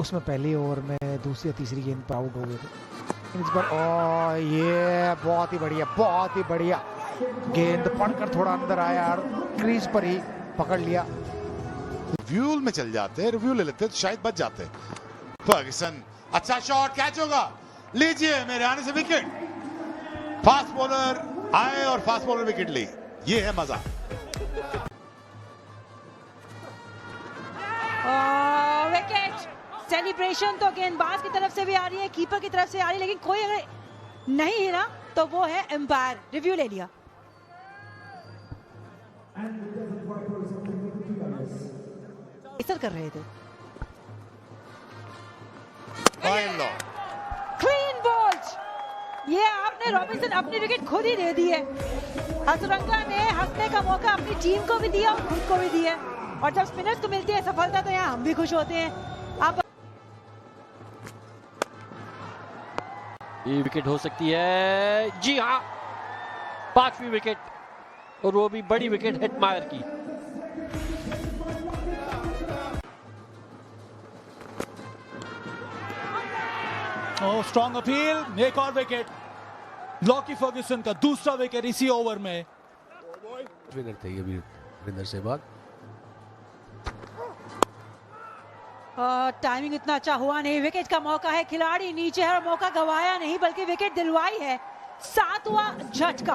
उसमें पहली ओवर में दूसरी या तीसरी गेंद पर आउट हो गए थे। इस बार ये बहुत ही बढ़िया गेंद पढ़कर थोड़ा अंदर आया और क्रीज पर ही पकड़ लिया। रिव्यू में चल जाते, रिव्यू ले लेते तो शायद बच जाते। फर्ग्यूसन अच्छा शॉट, कैच होगा, लीजिए मेरे आने से विकेट। फास्ट बॉलर आए और फास्ट बॉलर विकेट ली, ये है मजा। विकेट सेलिब्रेशन तो गेंदबाज की तरफ से भी आ रही है, कीपर की तरफ से आ रही है, लेकिन कोई अगर नहीं हिला तो वो है एम्पायर। रिव्यू ले लिया। ऐसा कर रहे थे। Clean bowled. ये आपने रॉबिन्सन अपनी विकेट खुद ही दे दी है। हसरंगा ने हंसने का मौका अपनी टीम को भी दिया और खुद को भी दिया, और जब स्पिनर्स को मिलती है सफलता तो यहाँ हम भी खुश होते हैं। आप ये विकेट हो सकती है, जी हाँ, 5वीं विकेट, और वो भी बड़ी विकेट हेटमायर की। स्ट्रॉन्ग अपील, एक और विकेट। लॉकी फर्ग्यूसन का दूसरा विकेट इसी ओवर में। विनर थे ये वीरेंद्र सहवाग। टाइमिंग इतना अच्छा हुआ नहीं, विकेट का मौका है, खिलाड़ी नीचे है और मौका गवाया नहीं बल्कि विकेट दिलवाई है। 7वां झटका।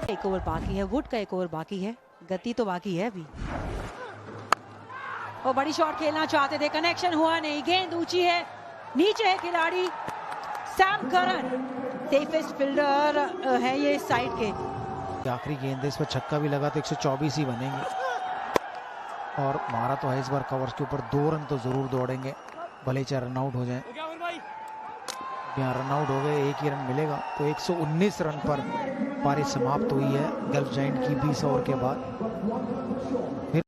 एक ओवर बाकी है, वुड का एक ओवर बाकी है, गति तो बाकी है अभी। और बड़ी शॉट खेलना चाहते थे, कनेक्शन हुआ नहीं, गेंद ऊंची है, नीचे है खिलाड़ी। सैम करन सेफेस्ट फील्डर है ये इस साइड के। आखिरी गेंद है, इस पर छक्का भी लगा तो 124 ही बनेंगे, और मारा तो है इस बार कवर्स के ऊपर। 2 रन तो जरूर दौड़ेंगे, भले चाहे रन आउट हो जाए। यहाँ रन आउट हो गए, 1 ही रन मिलेगा, तो 119 रन पर पारी समाप्त हुई है गल्फ जायंट की 20 ओवर के बाद। फिर